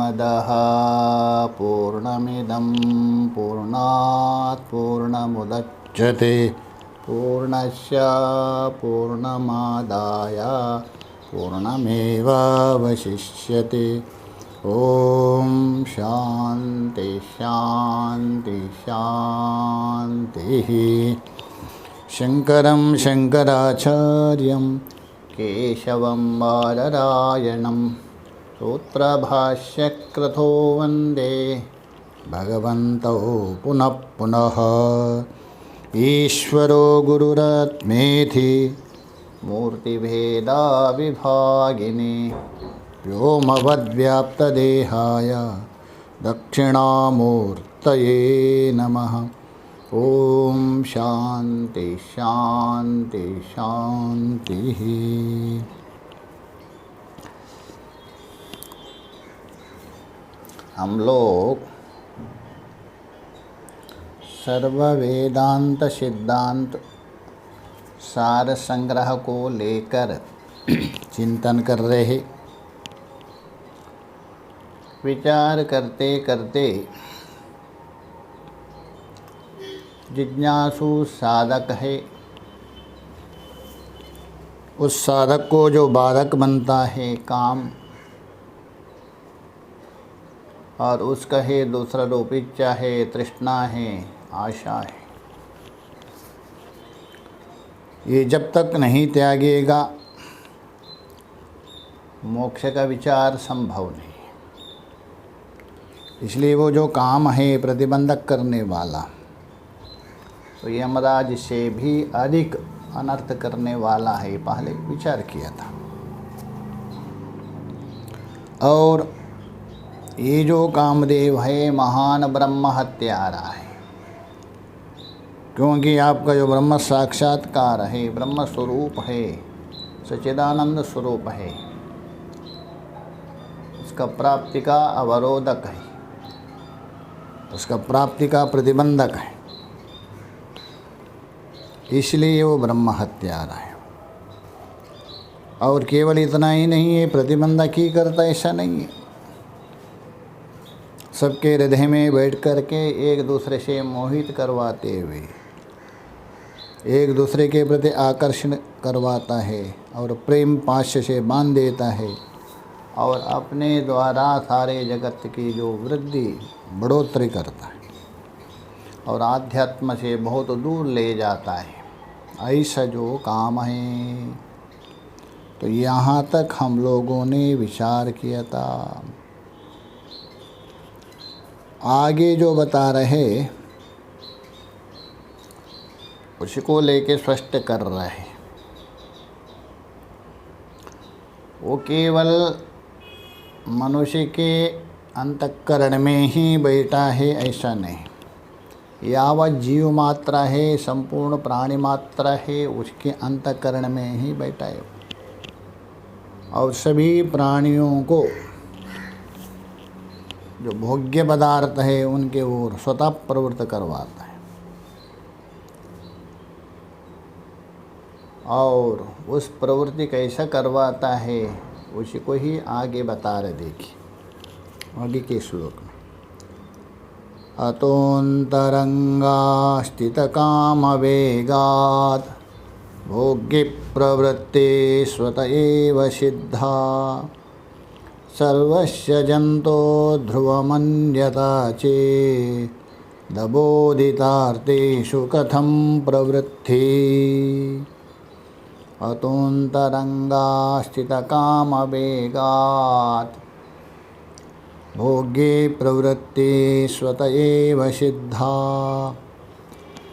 पूर्णमदः पूर्णमिदं पूर्णात् पूर्णमुदच्यते पूर्णस्य पूर्णमादाय पूर्णमेवावशिष्यते। ओम शांति शांति शांति। शंकरं शंकराचार्यं केशवं बादरायणं सूत्रभाष्यकृतो वन्दे भगवन्तौ पुनः पुनः। ईश्वरो गुरुरात्मेति मूर्तिभेदाविभागिने व्योमवद्व्याप्तदेहाय दक्षिणामूर्तये नमः। ओम शांति शांति शांति। हम लोग सर्व वेदांत सिद्धांत सार संग्रह को लेकर चिंतन कर रहे हैं। विचार करते करते जिज्ञासु साधक है, उस साधक को जो बाधक बनता है काम, और उसका है दूसरा रूप इच्छा है, तृष्णा है, आशा है। ये जब तक नहीं त्यागेगा मोक्ष का विचार संभव नहीं। इसलिए वो जो काम है प्रतिबंधक करने वाला, तो यमराज से भी अधिक अनर्थ करने वाला है, पहले विचार किया था। और ये जो कामदेव है महान ब्रह्म हत्यारा है, क्योंकि आपका जो ब्रह्म साक्षात्कार है, ब्रह्म स्वरूप है, सच्चिदानंद स्वरूप है, उसका प्राप्ति का अवरोधक है, उसका प्राप्ति का प्रतिबंधक है। इसलिए वो ब्रह्म हत्यारा है। और केवल इतना ही नहीं है, प्रतिबंधक ही करता ऐसा नहीं है। सबके हृदय में बैठ कर के एक दूसरे से मोहित करवाते हुए एक दूसरे के प्रति आकर्षण करवाता है और प्रेम पाश से बांध देता है, और अपने द्वारा सारे जगत की जो वृद्धि बढ़ोतरी करता है और आध्यात्म से बहुत दूर ले जाता है। ऐसा जो काम है, तो यहाँ तक हम लोगों ने विचार किया था। आगे जो बता रहे उसको लेके स्पष्ट कर रहे। वो केवल मनुष्य के अंतःकरण में ही बैठा है ऐसा नहीं। यावत जीव मात्रा है, संपूर्ण प्राणी मात्रा है, उसके अंतःकरण में ही बैठा है। और सभी प्राणियों को जो भोग्य पदार्थ है उनके ओर स्वतः प्रवृत्त करवाता है। और उस प्रवृत्ति कैसा करवाता है उसी को ही आगे बता रहे। देखिए आगे के श्लोक में, अतोऽन्तरङ्गा स्थितकामवेगात् भोग्य प्रवृत्ति स्वत एव सिद्धा सर्वस्य जन्तो ध्रुवमन्यता चेदबोधितार्थेषु कथं प्रवृत्ति। अतोऽन्तरङ्गा स्थितकामवेगात् भोग्ये प्रवृत्ति स्वत एव सिद्धा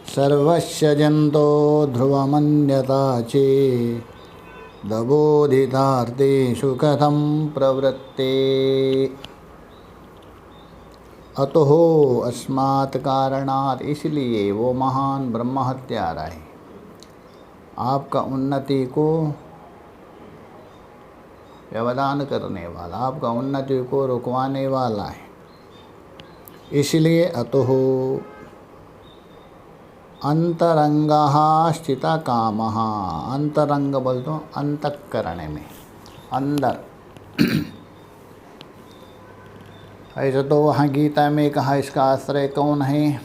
सर्वस्य जन्तो ध्रुवमन्यता चेदबोधितार्थेषु कथं प्रवृत्ति। अतः अस्मात् कारणात्, इसलिए वो महान ब्रह्म हत्यारा है, आपका उन्नति को व्यवधान करने वाला, आपका उन्नति को रुकवाने वाला है। इसलिए अतः अंतरंगः स्थिता कामः, अंतरंग बोल तो अंतःकरण में, अंदर ऐसा तो वहाँ गीता में कहा इसका आश्रय कौन है?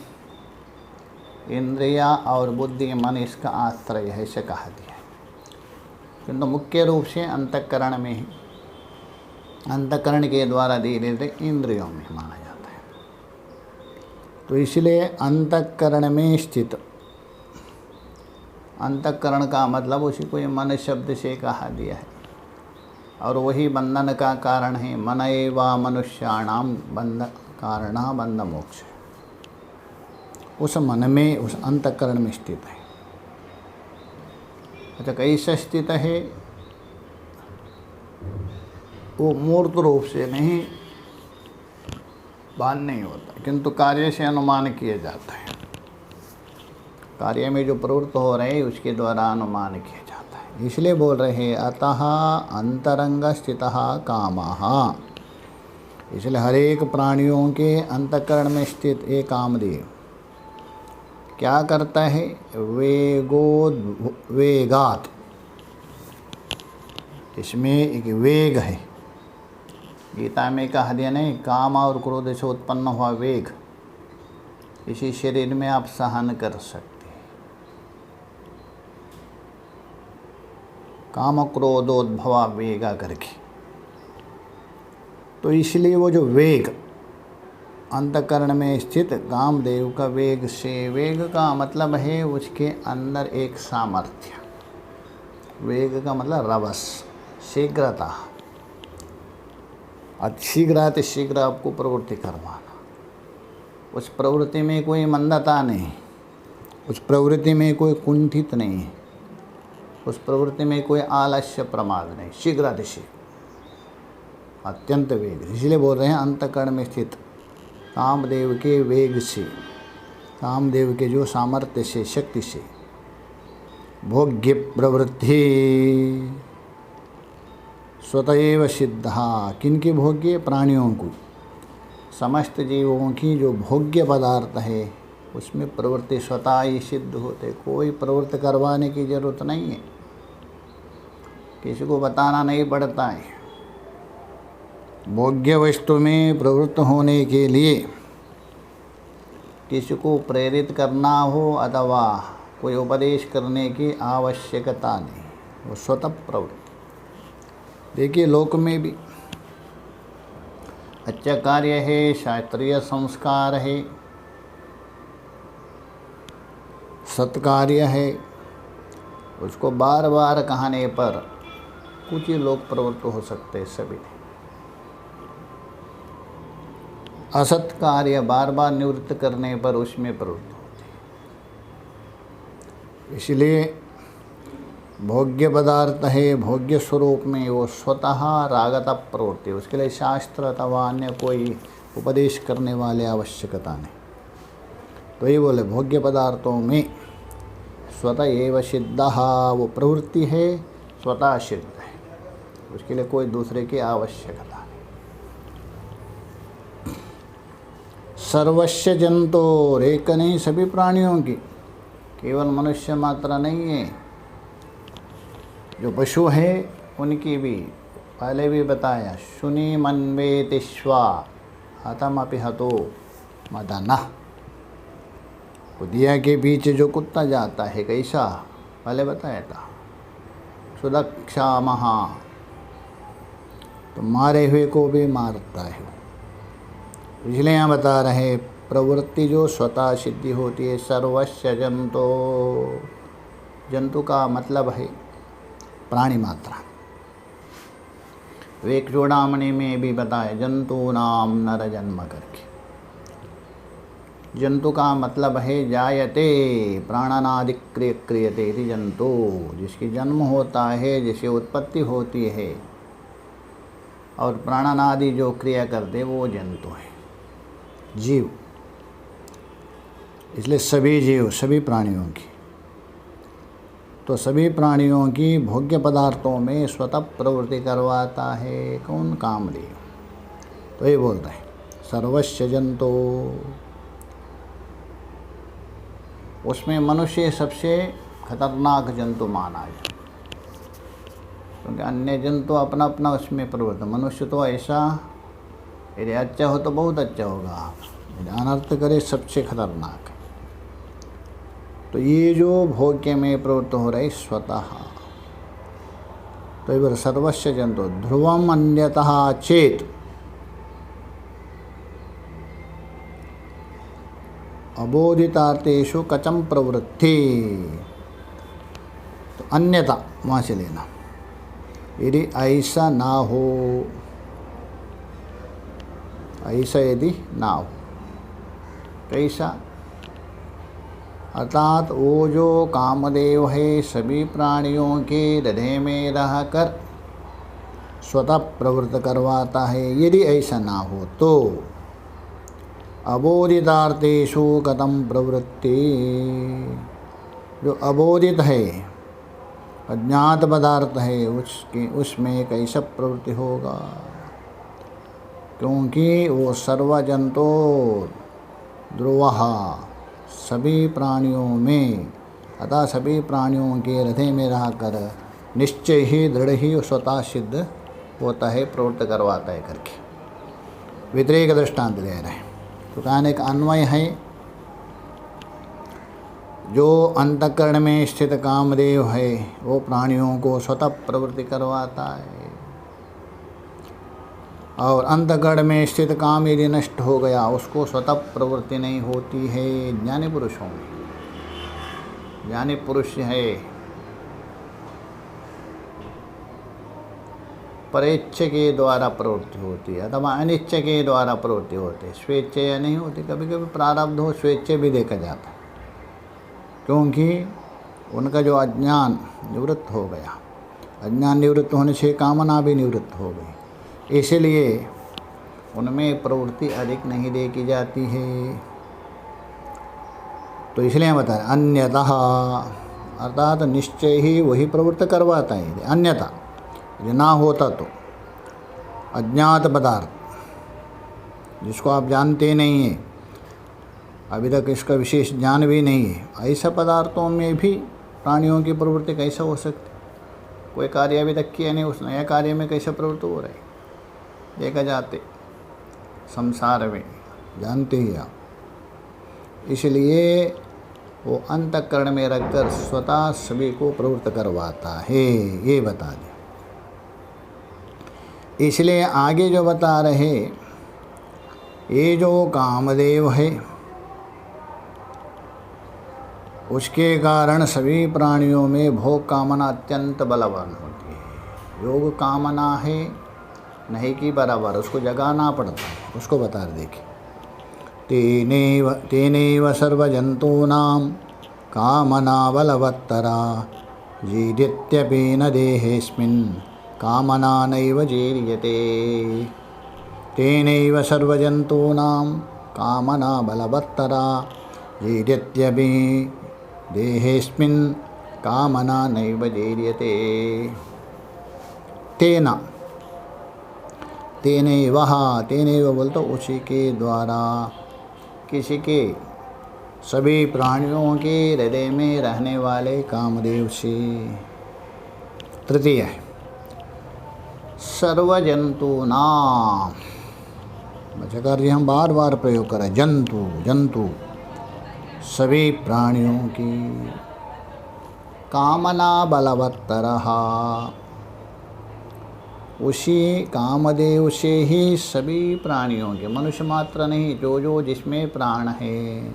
इंद्रिया और बुद्धि मन इसका आश्रय है, ऐसे कहा दिया है। किंतु मुख्य रूप से अंतःकरण में ही, अंतःकरण के द्वारा धीरे धीरे इंद्रियों में माना जाता है। तो इसलिए अंतःकरण में स्थित, अंतःकरण का मतलब उसी को मन शब्द से कहा दिया है, और वही बंधन का कारण है। मन एवा मनुष्याणाम बंध कारणा बंध मोक्ष, उस मन में, उस अंतःकरण में स्थित है। अच्छा, कैसे स्थित है? वो मूर्त रूप से नहीं, भान नहीं होता, किंतु कार्य से अनुमान किया जाता है। कार्य में जो प्रवृत्त हो रहे हैं उसके द्वारा अनुमान किया जाता है। इसलिए बोल रहे हैं अतः अंतरंग स्थितः कामः। इसलिए हर एक प्राणियों के अंतःकरण में स्थित एक कामदेव क्या करता है? वेगात, इसमें एक वेग है। गीता में कहा दिया नहीं, काम और क्रोध से उत्पन्न हुआ वेग इसी शरीर में आप सहन कर सकते हैं। काम क्रोधोद्भवा वेगा करके। तो इसलिए वो जो वेग अंतःकरण में स्थित कामदेव का वेग से, वेग का मतलब है उसके अंदर एक सामर्थ्य। वेग का मतलब रवस, शीघ्रता, शीघ्र आपको प्रवृत्ति करवाना। उस प्रवृत्ति में कोई मंदता नहीं, उस प्रवृत्ति में कोई कुंठित नहीं, उस प्रवृत्ति में कोई आलस्य प्रमाद नहीं, शीघ्र अत्यंत वेग। इसलिए बोल रहे हैं अंतःकरण में स्थित कामदेव के वेग से, कामदेव के जो सामर्थ्य से, शक्ति से, भोग्य प्रवृत्ति स्वतएव सिद्धा। किनकी भोग्य? प्राणियों को, समस्त जीवों की जो भोग्य पदार्थ है उसमें प्रवृत्ति स्वतः ही सिद्ध होते। कोई प्रवृत्ति करवाने की जरूरत नहीं है, किसी को बताना नहीं पड़ता है। भोग्य वस्तु में प्रवृत्त होने के लिए किसी को प्रेरित करना हो अथवा कोई उपदेश करने की आवश्यकता नहीं, वो स्वतः प्रवृत्ति। देखिए लोक में भी अच्छा कार्य है, शास्त्रीय संस्कार है, सत्कार्य है, उसको बार बार कहने पर कुछ ही लोग प्रवृत्त हो सकते हैं, सभी नहीं। असत कार्य बार बार निवृत्त करने पर उसमें प्रवृत्त होते हैं। इसलिए भोग्य पदार्थ है, भोग्य स्वरूप में वो स्वतः रागता प्रवृत्ति, उसके लिए शास्त्र अथवा अन्य कोई उपदेश करने वाले आवश्यकता नहीं। तो ये बोले भोग्य पदार्थों में स्वतः एव सिद्धः, वो प्रवृत्ति है स्वतः सिद्ध है, उसके लिए कोई दूसरे की आवश्यकता नहीं। सर्वस्य जंतोर, एक नहीं सभी प्राणियों की, केवल मनुष्य मात्र नहीं है, जो पशु है उनकी भी। पहले भी बताया, शुनि मन्वेतिश्वा हतमपि हतो मदनः। कुदिया के पीछे जो कुत्ता जाता है कैसा, पहले बताया था, सुदक्षा महा, तो मारे हुए को भी मारता है। इसलिए यहाँ बता रहे प्रवृत्ति जो स्वतः सिद्धि होती है। सर्वस्य जंतो, जंतु का मतलब है प्राणी मात्रा। वेक चूड़ामणि में भी बताया जंतु नाम नर जन्म करके। जंतु का मतलब है जायते प्राणनादि क्रियते इति जंतु, जिसकी जन्म होता है, जिसे उत्पत्ति होती है और प्राणनादि जो क्रिया करते वो जंतु है, जीव। इसलिए सभी जीव, सभी प्राणियों की, तो सभी प्राणियों की भोग्य पदार्थों में स्वतः प्रवृत्ति करवाता है कौन? कामदेव। तो ये बोलते हैं सर्वस्य जंतो, उसमें मनुष्य सबसे खतरनाक जंतु माना है, क्योंकि अन्य जंतु अपना अपना उसमें प्रवृत्त। मनुष्य तो ऐसा यदि अच्छा हो तो बहुत अच्छा होगा, यदि अनर्थ करे सबसे खतरनाक है। तो ये जो भोग्य में प्रवृत्त हो रही स्वतः, तो इवर सर्वस्य जंतु ध्रुवम अन्यतः चेत अबोधितार्थेषु कचम प्रवृत्ति। तो अन्यथा वहाँ से लेना, यदि ऐसा ना हो, ऐसा यदि ना हो, कैसा? अर्थात वो जो कामदेव है सभी प्राणियों के हृदय में रहकर स्वतः प्रवृत्त करवाता है, यदि ऐसा ना हो तो अबोधितार्थेषु कथम प्रवृत्ति, जो अबोधित है, अज्ञात पदार्थ है, उसमें कैसा प्रवृत्ति होगा? क्योंकि वो सर्वजंतो ध्रुवः, सभी प्राणियों में, अतः सभी प्राणियों के हृदय में रहकर निश्चय ही दृढ़ ही स्वतः सिद्ध होता है, प्रवृत्त करवाता है करके व्यतिरेक दृष्टांत दे रहे हैं। तो कहने का अन्वय है, जो अंतःकरण में स्थित कामदेव है वो प्राणियों को स्वतः प्रवृत्ति करवाता है, और अंतःकरण में स्थित काम यदि नष्ट हो गया उसको स्वतः प्रवृत्ति नहीं होती है। ज्ञानी पुरुषों में, ज्ञानी पुरुष है परेच्छ के द्वारा प्रवृत्ति होती है अथवा अनिच्छ के द्वारा प्रवृत्ति होती है, स्वेच्छा नहीं होती। कभी कभी प्रारब्ध हो स्वेच्छा भी देखा जाता है, क्योंकि उनका जो अज्ञान निवृत्त हो गया, अज्ञान निवृत्त होने से कामना भी निवृत्त हो गई, इसलिए उनमें प्रवृत्ति अधिक नहीं देखी जाती है। तो इसलिए बता रहे अन्यतः, अर्थात निश्चय ही वही प्रवृत्त करवाता है। अन्यथा यदि ना होता तो अज्ञात पदार्थ जिसको आप जानते नहीं हैं, अभी तक इसका विशेष ज्ञान भी नहीं है, ऐसा पदार्थों में भी प्राणियों की प्रवृत्ति कैसे हो सकती? कोई कार्य अभी तक किया नहीं, उस नया कार्य में कैसे प्रवृत्त हो रही देखा जाते संसार में, जानते ही आप। इसलिए वो अंतःकरण में रखकर स्वतः सभी को प्रवृत्त करवाता है, ये बता दें। इसलिए आगे जो बता रहे, ये जो कामदेव है उसके कारण सभी प्राणियों में भोग कामना अत्यंत बलवान होती है। योग कामना है नहीं कि बराबर, उसको जगाना पड़ता है, उसको बता रहे देखिए। तेनैव सर्वजन्तूनां कामना बलवत्तरा जीर्यत्यपि न देहेऽस्मिन् कामना नैव जीर्यते। तेनैव सर्वजन्तूनां कामना बलवत्तरा जीर्यत्यपि देहेऽस्मिन् कामना नैव जीर्यते। तेना, तेनैव, तेनैव बोलते उसी के द्वारा, किसी के, सभी प्राणियों के हृदय में रहने वाले कामदेव से। तृतीय है सर्वजंतूनां, बचकर हम बार बार प्रयोग करें, जंतु जंतु सभी प्राणियों की कामना बलवत्तरः, उसी कामदेव से ही सभी प्राणियों के, मनुष्य मात्र नहीं, जो जो जिसमें प्राण है,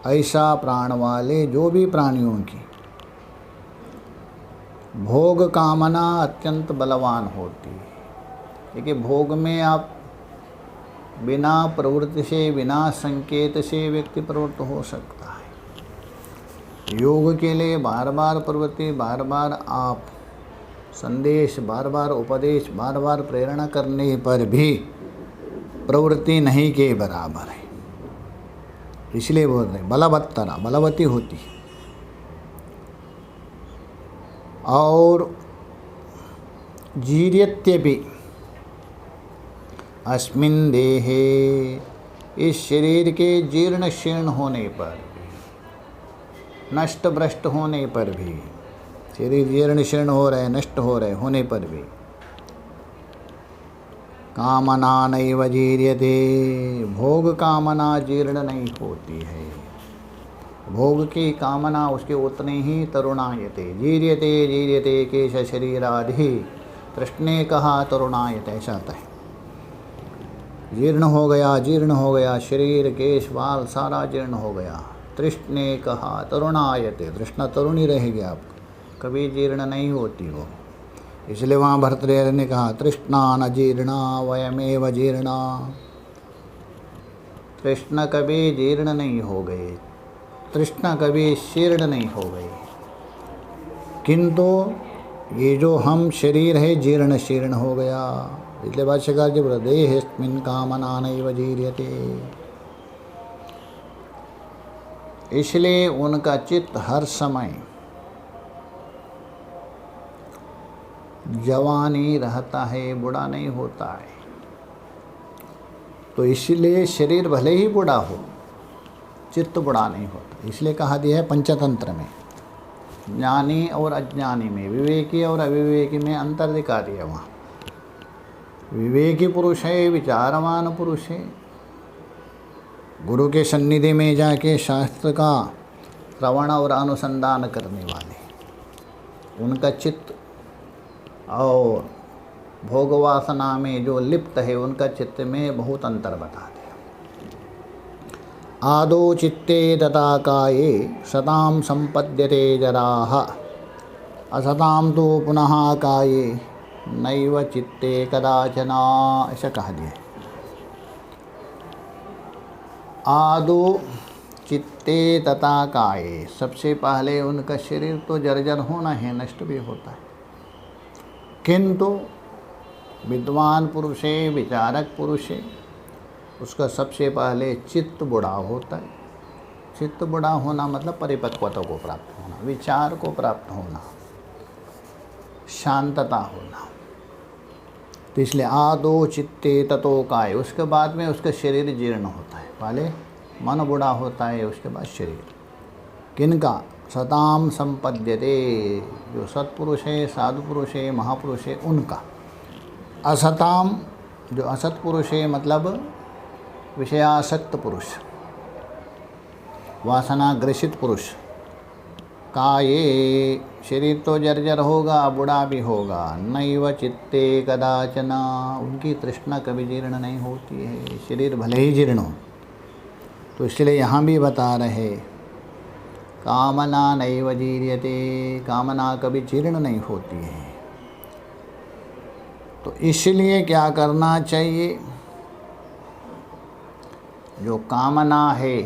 ऐसा प्राण वाले जो भी प्राणियों की भोग कामना अत्यंत बलवान होती है। देखिए भोग में आप बिना प्रवृत्ति से, बिना संकेत से व्यक्ति प्रवृत्त हो सकता है। योग के लिए बार बार प्रवृत्ति, बार बार आप संदेश, बार बार उपदेश, बार बार प्रेरणा करने पर भी प्रवृत्ति नहीं के बराबर है। इसलिए बोल रहे बलवत्तरा, बलवती होती है। और जीर्यत्यपि अस्मिन् देहे, इस शरीर के जीर्ण शीर्ण होने पर, नष्ट भ्रष्ट होने पर भी, शरीर जीर्ण शीर्ण हो रहे, नष्ट हो रहे होने पर भी कामना नैव जीर्यते, भोग कामना जीर्ण नहीं होती है। भोग की कामना उसके उतने ही तरुणायते, जीर्यते जीर्यते केश शरीरादि, कृष्ण ने कहा तरुणायते, ऐसा आता है। जीर्ण हो गया शरीर, केश, बाल सारा जीर्ण हो गया। तृष्ण ने कहा तरुणायते, तृष्णा तरुण ही रहेगी आपको, कभी जीर्ण नहीं होती वो। इसलिए वहाँ भर्तृहरि ने कहा तृष्णा न जीर्णा वयमेव जीर्णा, तृष्णा कभी जीर्ण नहीं हो गई, तृष्णा कभी शीर्ण नहीं हो गई, किंतु ये जो हम शरीर है जीर्ण शीर्ण हो गया। इसलिए भाष्यकार जी बोले देहेस्मिन् कामना नैव जीर्यते, इसलिए उनका चित्त हर समय जवानी रहता है, बुढ़ा नहीं होता है। तो इसलिए शरीर भले ही बुढ़ा हो, चित्त बुढ़ा नहीं होता। इसलिए कहा दिया है पंचतंत्र में, ज्ञानी और अज्ञानी में, विवेकी और अविवेकी में अंतर दिखा दिया। वहाँ विवेकी पुरुष है, विचारवान पुरुष है, गुरु के सन्निधि में जाके शास्त्र का श्रवण और अनुसंधान करने वाले, उनका चित्त और भोग वासना में जो लिप्त है उनका चित्त में बहुत अंतर बता दिया। आदौ चित्ते तथा काये सतां संपद्यते जराः, असतां तो पुनः काये नैव चित्ते कदाचन, ऐसा कहा दिया। आदौ चित्ते तथा काये, सबसे पहले उनका शरीर तो जर्जर होना है, नष्ट भी होता है, किंतु विद्वान पुरुष है, विचारक पुरुष है, उसका सबसे पहले चित्त बुढ़ा होता है। चित्त बुढ़ा होना मतलब परिपक्वता को प्राप्त होना, विचार को प्राप्त होना, शांतता होना। तो इसलिए आदो चित्ते ततो काय, उसके बाद में उसका शरीर जीर्ण होता है। पहले मन बुढ़ा होता है, उसके बाद शरीर। किनका? सताम संपद्यते, जो सत्पुरुष है, साधु पुरुष है, महापुरुष है, उनका। असताम, जो असत पुरुष है मतलब विषयासक्त पुरुष, वासनाग्रसित पुरुष का ये शरीर तो जर्जर होगा, बुढ़ा भी होगा। नैव चित्ते कदाचन, उनकी तृष्णा कभी जीर्ण नहीं होती है, शरीर भले ही जीर्ण हो। तो इसलिए यहाँ भी बता रहे कामना नैव जीर्यते, कामना कभी जीर्ण नहीं होती है। तो इसलिए क्या करना चाहिए? जो कामना है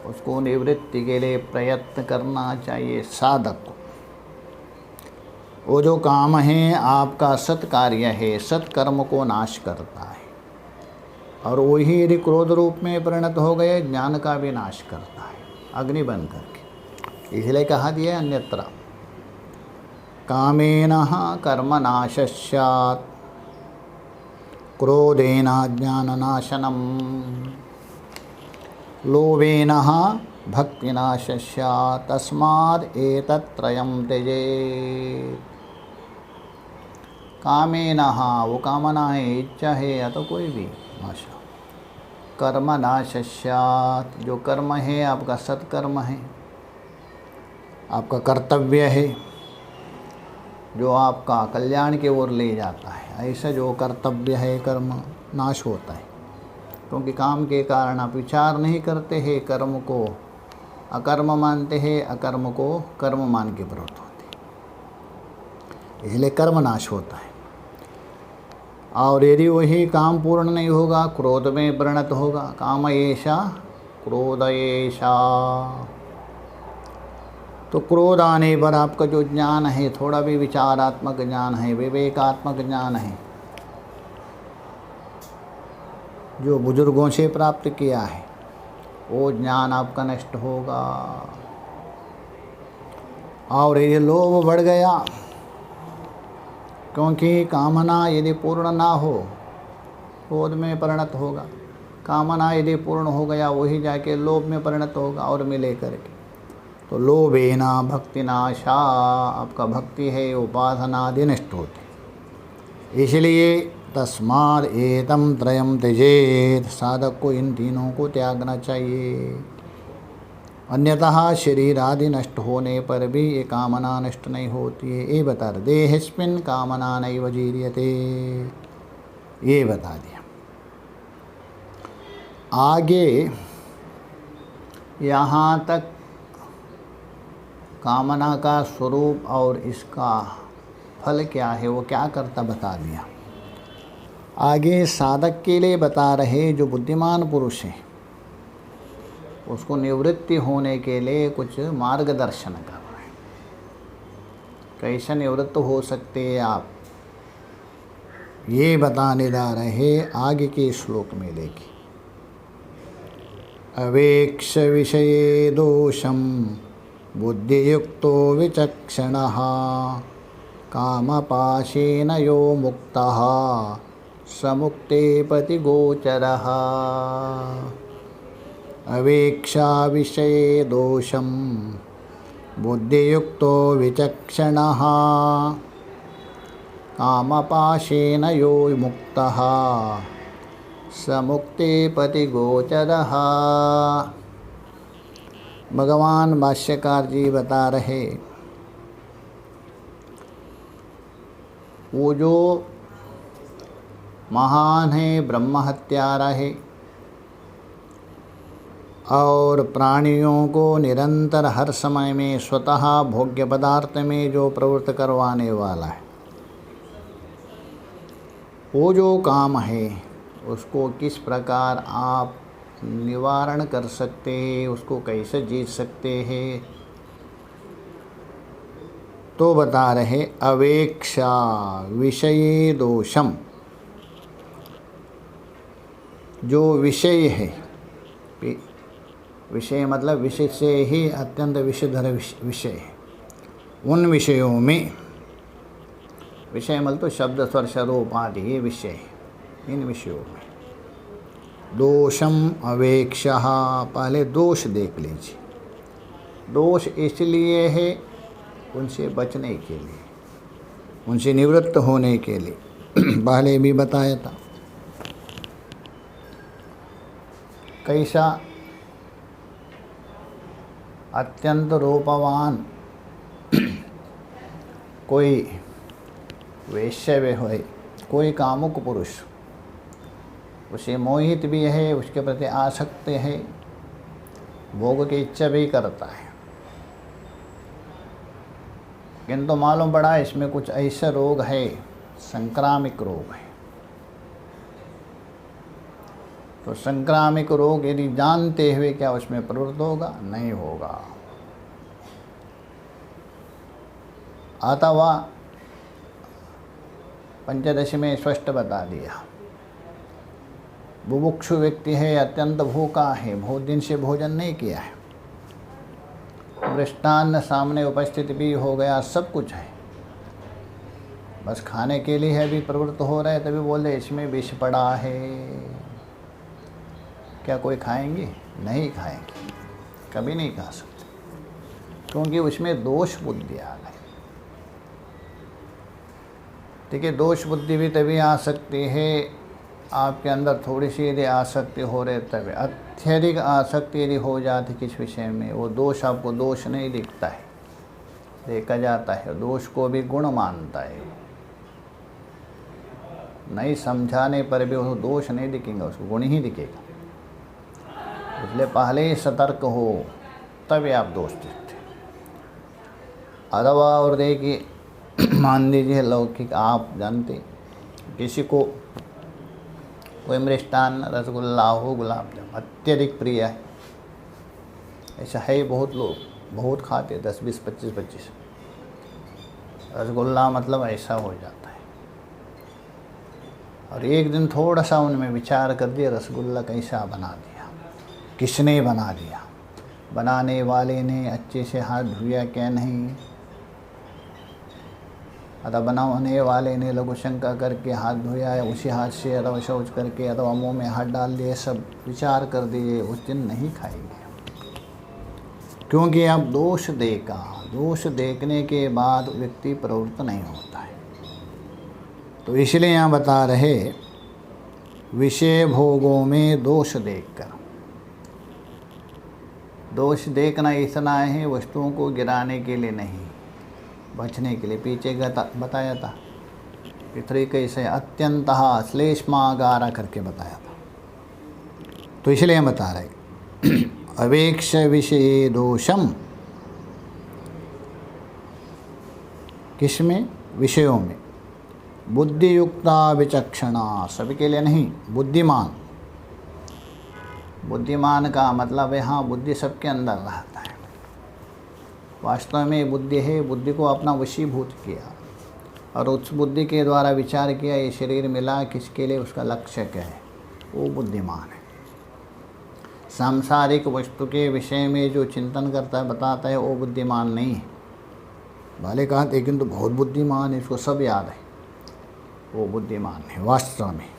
उसको निवृत्ति के लिए प्रयत्न करना चाहिए साधक को। वो जो काम है आपका सत्कार्य है, सत्कर्म को नाश करता है, और वही यदि क्रोध रूप में परिणत हो गए ज्ञान का भी नाश करता है, अग्नि बन करके। इसलिए कहा दिया अन्यत्र कामेन कर्मनाशः स्यात्, क्रोधेन ज्ञाननाशनम, लोभेन भक्तिनाशः स्यात्, तस्माद् एतत्त्रयं त्यजेत्। कामेन, वो कामना है, इच्छा है या तो कोई भी भाषा। कर्मनाशः स्यात्, जो कर्म है आपका सत्कर्म है, आपका कर्तव्य है, जो आपका कल्याण की ओर ले जाता है, ऐसा जो कर्तव्य है कर्म नाश होता है। क्योंकि काम के कारण आप विचार नहीं करते हैं, कर्म को अकर्म मानते हैं, अकर्म को कर्म मान के प्रवृत्त होते, इसलिए कर्म नाश होता है। और यदि वही काम पूर्ण नहीं होगा, क्रोध में परिणत होगा। काम एषा क्रोध एषा, तो क्रोध आने पर आपका जो ज्ञान है, थोड़ा भी विचारात्मक ज्ञान है, विवेकात्मक ज्ञान है, जो बुजुर्गों से प्राप्त किया है, वो ज्ञान आपका नष्ट होगा। और ये लोभ बढ़ गया, क्योंकि कामना यदि पूर्ण ना हो क्रोध में परिणत होगा, कामना यदि पूर्ण हो गया वही जाके लोभ में परिणत होगा और मिले करके। तो लोभेना भक्तिनाशा, आपका भक्ति है उपासना आदि नष्ट होती। इसलिए तस्माद् एतं त्रयं त्यजेत। साधक को इन तीनों को त्यागना चाहिए, अन्यतः शरीर आदि नष्ट होने पर भी ये कामना नष्ट नहीं होती है। ये बता रहे, देहस्मिन् कामना नैव जीर्यते, ये बता दिया। आगे यहाँ तक कामना का स्वरूप और इसका फल क्या है, वो क्या करता बता दिया। आगे साधक के लिए बता रहे, जो बुद्धिमान पुरुष है उसको निवृत्ति होने के लिए कुछ मार्गदर्शन कर रहे हैं। कैसे निवृत्त हो सकते हैं आप, ये बताने जा रहे आगे के श्लोक में। देखिए, अवेक्ष विषये दोषम बुद्धियुक्तो विचक्षणः कामपाशेन यो मुक्तः स मुक्ते पतिगोचरः। अवेक्षा विषये दोषम बुद्धियुक्तो विचक्षणः कामपाशेन यो मुक्तः स मुक्ते पतिगोचरः। भगवान भाष्यकार जी बता रहे, वो जो महान है, ब्रह्म हत्यारा है और प्राणियों को निरंतर हर समय में स्वतः भोग्य पदार्थ में जो प्रवृत्त करवाने वाला है, वो जो काम है उसको किस प्रकार आप निवारण कर सकते हैं, उसको कैसे जीत सकते हैं, तो बता रहे अवेक्षा विषये दोषम। जो विषय है, विषय मतलब विषय से ही अत्यंत विषधर विषय है, उन विषयों में, विषय मतलब तो शब्द स्पर्श रूप आदि ये विषय है, इन विषयों में दोषम अवेक्षा। पहले दोष देख लीजिए। दोष इसलिए है उनसे बचने के लिए, उनसे निवृत्त होने के लिए, पहले भी बताया था। कैसा, अत्यंत रूपवान कोई वैश्य हो, कोई कामुक पुरुष, उसे मोहित भी है, उसके प्रति आसक्त है, भोग की इच्छा भी करता है, किंतु मालूम पड़ा इसमें कुछ ऐसा रोग है, संक्रामिक रोग है। तो संक्रामिक रोग यदि जानते हुए क्या उसमें प्रवृत्त होगा? नहीं होगा। अथवा पंचदशी में स्पष्ट बता दिया, बुभुक्षु व्यक्ति है, अत्यंत भूखा है, बहुत दिन से भोजन नहीं किया है, मृष्टान्न सामने उपस्थित भी हो गया, सब कुछ है, बस खाने के लिए है भी प्रवृत्त हो रहे, तभी बोले इसमें विष पड़ा है, क्या कोई खाएंगे? नहीं खाएंगे, कभी नहीं खा सकते, क्योंकि उसमें दोष बुद्धि आ गई। ठीक है, दोष बुद्धि भी तभी आ सकती है आपके अंदर थोड़ी सी यदि आसक्ति हो रहे, तभी। अत्यधिक आसक्ति यदि हो जाती किस विषय में, वो दोष आपको दोष नहीं दिखता है, देखा जाता है, दोष को भी गुण मानता है, नहीं समझाने पर भी वो दोष नहीं दिखेगा, उसको गुण ही दिखेगा। इसलिए पहले ही सतर्क हो, तभी आप दोष दिखते। अथवा और देखिए, मान लीजिए लौकिक, आप जानते किसी को कोई मृष्टान्न, रसगुल्ला हो, गुलाब जामुन अत्यधिक प्रिय है, ऐसा है, बहुत लोग बहुत खाते, 10, 20, 25 रसगुल्ला, मतलब ऐसा हो जाता है। और एक दिन थोड़ा सा उनमें विचार कर दिया, रसगुल्ला कैसा बना दिया, किसने बना दिया, बनाने वाले ने अच्छे से हाथ धोया क्या नहीं, अथवा बनाने वाले ने लघु शंका करके हाथ धोया है उसी हाथ से, अथवा शौच करके, अथवा मुंह में हाथ डाल दिए, सब विचार कर दिए, उस दिन नहीं खाएंगे, क्योंकि आप दोष देखा। दोष देखने के बाद व्यक्ति प्रवृत्त नहीं होता है। तो इसलिए यहाँ बता रहे विषय भोगों में दोष देखकर। दोष देखना इतना है वस्तुओं को गिराने के लिए नहीं, बचने के लिए। पीछे बताया था पृथ्वी कैसे अत्यंत श्लेष्मागारा करके बताया था। तो इसलिए हम बता रहे अवेक्ष विषय दोषम, किसमें? विषयों में। बुद्धियुक्ता विचक्षणा, सभी के लिए नहीं, बुद्धिमान। बुद्धिमान का मतलब है हाँ बुद्धि सबके अंदर रहता है। वास्तव में बुद्धि है, बुद्धि को अपना वशीभूत किया और उस बुद्धि के द्वारा विचार किया ये शरीर मिला किसके लिए, उसका लक्ष्य क्या है, वो बुद्धिमान है। सांसारिक वस्तु के विषय में जो चिंतन करता है बताता है वो बुद्धिमान नहीं है। भले कहा लेकिन तो बहुत बुद्धिमान है, इसको सब याद है, वो बुद्धिमान है। वास्तव में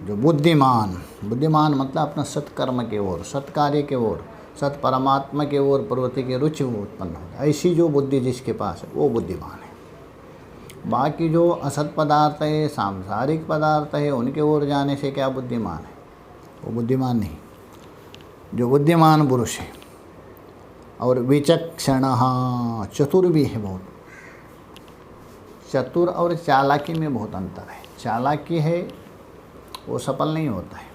जो बुद्धिमान मतलब अपना सत्कर्म के ओर, सत्कार्य के ओर, सत परमात्मा के ओर प्रवृत्ति की रुचि उत्पन्न हो, ऐसी जो बुद्धि जिसके पास है वो बुद्धिमान है। बाकी जो असत पदार्थ है, सांसारिक पदार्थ है, उनके ओर जाने से क्या बुद्धिमान है, वो बुद्धिमान नहीं। जो बुद्धिमान पुरुष है और विचक्षण, चतुर भी है बहुत। चतुर और चालाकी में बहुत अंतर है। चालाकी है वो सफल नहीं होता है।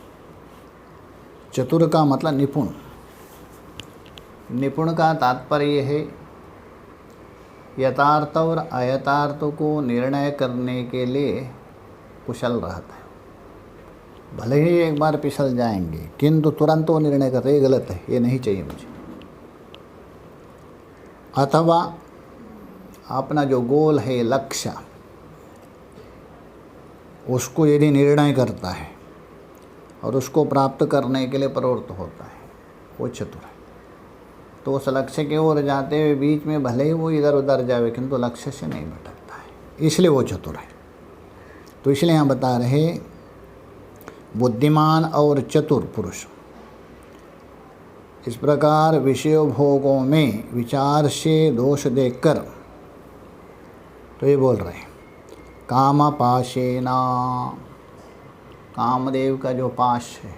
चतुर का मतलब निपुण। निपुण का तात्पर्य है यथार्थ और अयथार्थ को निर्णय करने के लिए कुशल रहता है। भले ही एक बार फिसल जाएंगे किंतु तुरंत वो निर्णय करते ये गलत है, ये नहीं चाहिए मुझे। अथवा अपना जो गोल है, लक्ष्य, उसको यदि निर्णय करता है और उसको प्राप्त करने के लिए प्रवृत्त होता है, वो चतुर है। तो उस लक्ष्य की ओर जाते हुए बीच में भले ही वो इधर उधर जाए किंतु लक्ष्य से नहीं भटकता है, इसलिए वो चतुर है। तो इसलिए यहाँ बता रहे बुद्धिमान और चतुर पुरुष इस प्रकार विषय भोगों में विचार से दोष देखकर, तो ये बोल रहे हैं काम पाशेना, कामदेव का जो पाश है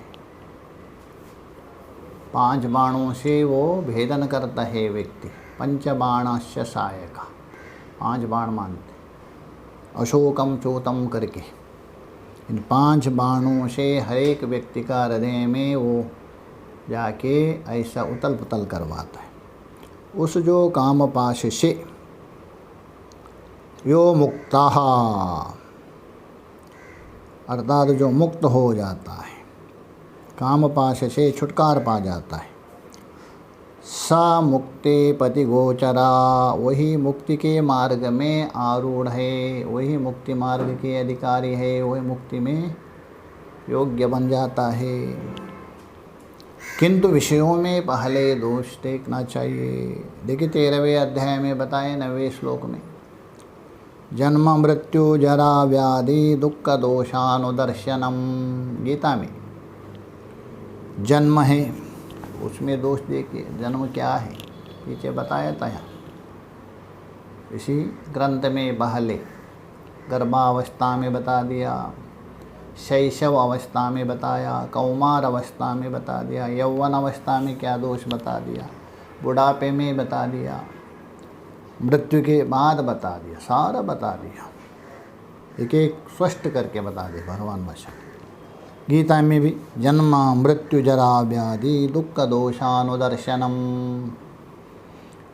5 बाणों से वो भेदन करता है व्यक्ति। पंचबाणस्य सायका, 5 बाण मानते, अशोकम चोतम करके इन 5 बाणों से हर एक व्यक्ति का हृदय में वो जाके ऐसा उतल पुतल करवाता है। उस जो काम पाश से यो मुक्ता, अर्थात जो मुक्त हो जाता है, काम पाश से छुटकार पा जाता है, सा मुक्ति पति गोचरा, वही मुक्ति के मार्ग में आरूढ़ है, वही मुक्ति मार्ग के अधिकारी है, वही मुक्ति में योग्य बन जाता है। किंतु विषयों में पहले दोष देखना चाहिए। देखिए 13वें अध्याय में बताए 9वें श्लोक में, जन्म मृत्यु जरा व्याधि दुख दोषानुदर्शनम। गीता में जन्म है उसमें दोष देखिए, जन्म क्या है पीछे बताया था। यहाँ इसी ग्रंथ में पहले गर्भावस्था में बता दिया, शैशव अवस्था में बताया, कौमार अवस्था में बता दिया, यौवन अवस्था में क्या दोष बता दिया, बुढ़ापे में बता दिया, मृत्यु के बाद बता दिया, सारा बता दिया, एक एक स्पष्ट करके बता दिया भगवान वचन। गीता में भी जन्म मृत्यु जरा व्याधि दुख दोषानुदर्शनम,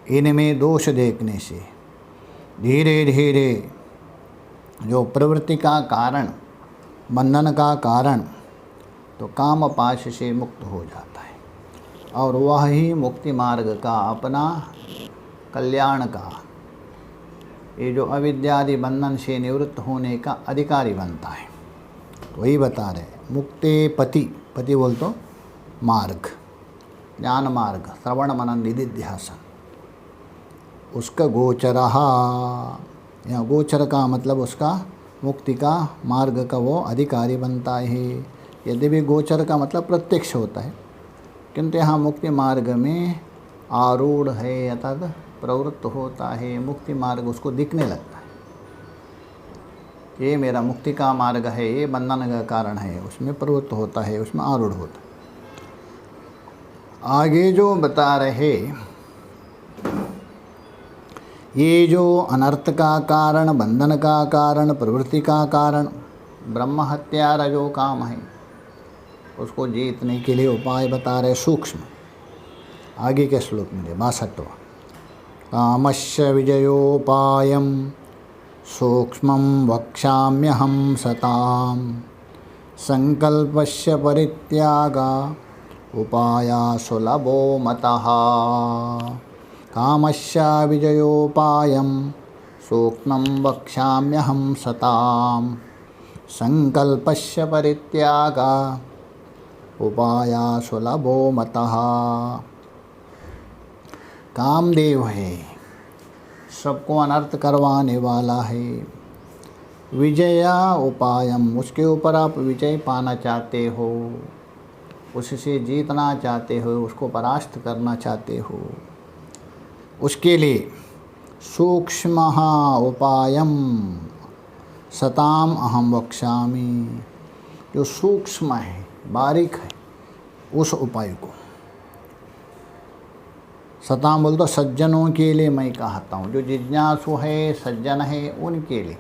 इनमें दोष देखने से धीरे धीरे जो प्रवृत्ति का कारण, बंधन का कारण, तो काम पाश से मुक्त हो जाता है और वह ही मुक्ति मार्ग का अपना कल्याण का, ये जो अविद्यादि बंधन से निवृत्त होने का अधिकारी बनता है। तो वही बता रहे मुक्ते पति, पति बोल तो मार्ग, ज्ञान मार्ग, श्रवण मनन निधिध्यासन, उसका गोचरहा, यहाँ गोचर का मतलब उसका मुक्ति का मार्ग का वो अधिकारी बनता है। यदि भी गोचर का मतलब प्रत्यक्ष होता है, किंतु यहाँ मुक्ति मार्ग में आरूढ़ है अर्थात प्रवृत्त होता है, मुक्ति मार्ग उसको दिखने लगता है। ये मेरा मुक्ति का मार्ग है, ये बंधन का कारण है, उसमें प्रवृत्त होता है, उसमें आरूढ़ होता है। आगे जो बता रहे, ये जो अनर्थ का कारण, बंधन का कारण, प्रवृत्ति का कारण ब्रह्म हत्या रजो काम है, उसको जीतने के लिए उपाय बता रहे सूक्ष्म। आगे के श्लोक में 62वां, कामस्य विजयोपायं सूक्ष्मं वक्ष्याम्यहं सतां संकल्पस्य परित्यागा उपाया सुलभो मतः। कामस्य विजयोपायं सूक्ष्मं वक्ष्याम्यहं सतां संकल्पस्य परित्यागा उपाया सुलभो मतः। कामदेव है, सबको अनर्थ करवाने वाला है। विजया उपायम, उसके ऊपर आप विजय पाना चाहते हो, उससे जीतना चाहते हो, उसको परास्त करना चाहते हो, उसके लिए सूक्ष्म उपायम सताम अहम वक्ष्यामि, जो सूक्ष्म है, बारीक है, उस उपाय को सताम बोल तो सज्जनों के लिए मैं कहता हूँ। जो जिज्ञासु है, सज्जन है, उनके लिए।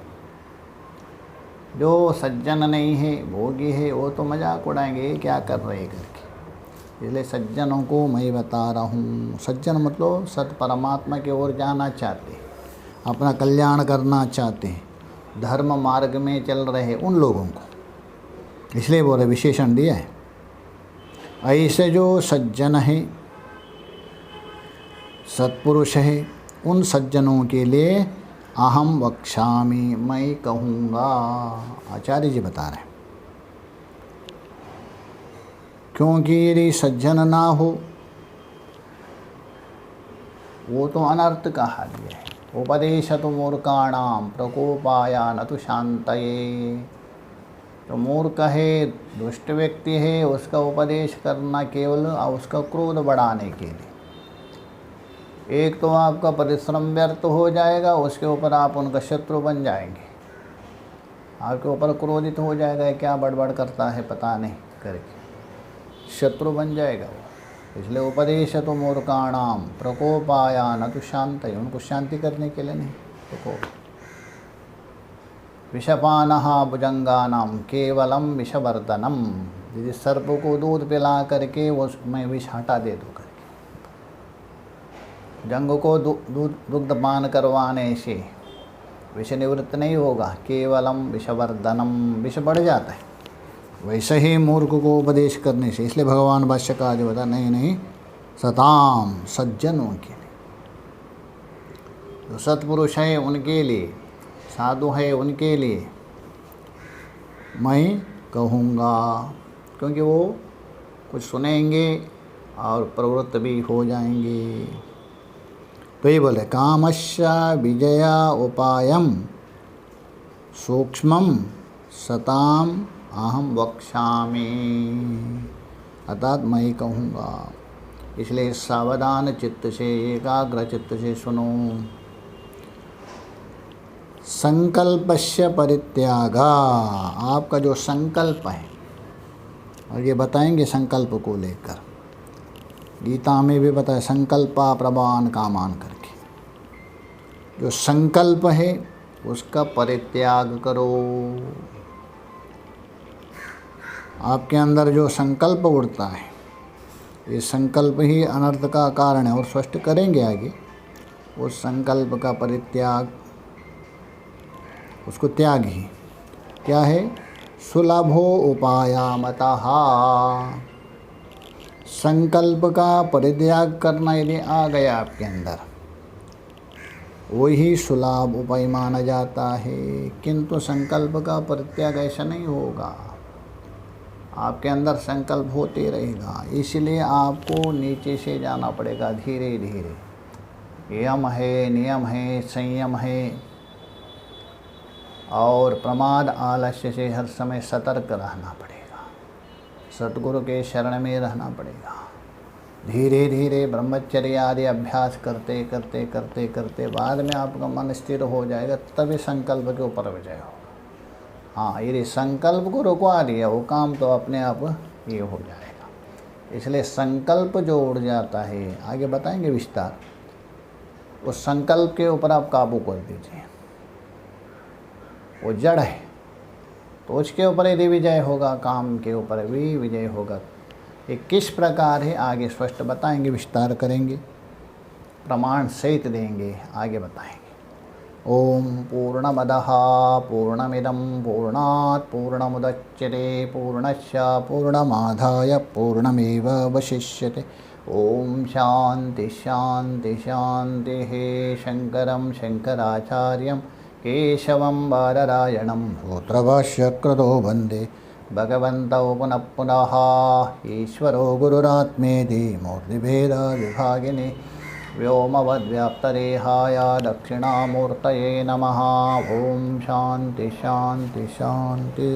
जो सज्जन नहीं है, भोगी है, वो तो मजाक उड़ाएंगे, ये क्या कर रहे करके। इसलिए सज्जनों को मैं बता रहा हूँ। सज्जन मतलब सत परमात्मा की ओर जाना चाहते, अपना कल्याण करना चाहते हैं, धर्म मार्ग में चल रहे उन लोगों को, इसलिए वो विशेषण दिया है। ऐसे जो सज्जन है, सत्पुरुष है, उन सज्जनों के लिए अहम वक्ष्यामि, मैं कहूँगा। आचार्य जी बता रहे हैं, क्योंकि यदि सज्जन ना हो, वो तो अनर्थ कहा दिया है। उपदेशतु मूर्खाणाम प्रकोपाया न तो शांतये। तो मूर्ख है, दुष्ट व्यक्ति है, उसका उपदेश करना केवल उसका क्रोध बढ़ाने के लिए। एक तो आपका परिश्रम व्यर्थ हो जाएगा, उसके ऊपर आप उनका शत्रु बन जाएंगे, आपके ऊपर क्रोधित हो जाएगा, क्या बड़बड़ करता है पता नहीं करके शत्रु बन जाएगा वो। इसलिए उपदेश तो मूर्खाणाम प्रकोपाया न तो शांत, उनको शांति करने के लिए नहीं, प्रकोप। विषपानः भुजंगानाम केवलम विषवर्धनम, यदि सर्प को दूध पिला करके उसमें विष हटा दे दो, जंग को दुग्ध पान करवाने से विष निवृत्त नहीं होगा, केवलम विषवर्धनम, विष बढ़ जाता है। वैसे ही मूर्ख को उपदेश करने से, इसलिए भगवान भाष्यकार जो बता, नहीं सताम, सज्जनों के लिए, जो सत्पुरुष है उनके लिए, साधु है उनके लिए मैं कहूँगा, क्योंकि वो कुछ सुनेंगे और प्रवृत्त भी हो जाएंगे। तो ये बोले कामस्य विजया उपायम सूक्ष्मम सताम अहम वक्ष्यामि, अर्थात मैं कहूँगा। इसलिए सावधान चित्त से, एकाग्र चित्त से सुनो। संकल्पस्य परित्यागा, आपका जो संकल्प है, और ये बताएंगे संकल्प को लेकर, गीता में भी बताया संकल्पा प्रभावान कामान करके। जो संकल्प है उसका परित्याग करो। आपके अंदर जो संकल्प उड़ता है, ये संकल्प ही अनर्थ का कारण है, और स्पष्ट करेंगे आगे। उस संकल्प का परित्याग, उसको त्याग ही क्या है, सुलभो उपायामतः। संकल्प का परित्याग करना यदि आ गया आपके अंदर, वही सुलभ उपाय माना जाता है। किंतु संकल्प का परित्याग ऐसा नहीं होगा, आपके अंदर संकल्प होते रहेगा। इसलिए आपको नीचे से जाना पड़ेगा धीरे धीरे। यम है, नियम है, संयम है, और प्रमाद आलस्य से हर समय सतर्क रहना पड़ेगा। सतगुरु के शरण में रहना पड़ेगा। धीरे धीरे ब्रह्मचर्य आदि अभ्यास करते करते करते करते बाद में आपका मन स्थिर हो जाएगा, तभी संकल्प के ऊपर विजय होगा। हाँ, यदि संकल्प को रुकवा दिया वो काम तो अपने आप ये हो जाएगा। इसलिए संकल्प जो उड़ जाता है, आगे बताएंगे विस्तार, उस संकल्प के ऊपर आप काबू कर दीजिए। वो जड़ है तो उसके ऊपर यदि विजय होगा, काम के ऊपर भी विजय होगा। ये किस प्रकार है आगे स्पष्ट बताएंगे, विस्तार करेंगे, प्रमाण सहित देंगे, आगे बताएंगे। ओम पूर्णमदः पूर्णमिदं पूर्णात् पूर्णमुदच्यते पूर्णस्य पूर्णमादाय पूर्णमेवावशिष्यते। ओम शांति शांति शांतिः। शंकरं शंकराचार्यं केशवं बादरायणं सूत्रभाष्यकृतो वन्दे भगवन्तौ पुनः पुनः। ईश्वरो गुरुरात्मेति मूर्तिभेदविभागिने व्योमवद्व्याप्तदेहाय दक्षिणामूर्तये नमः। ओम शांति शांति शांति।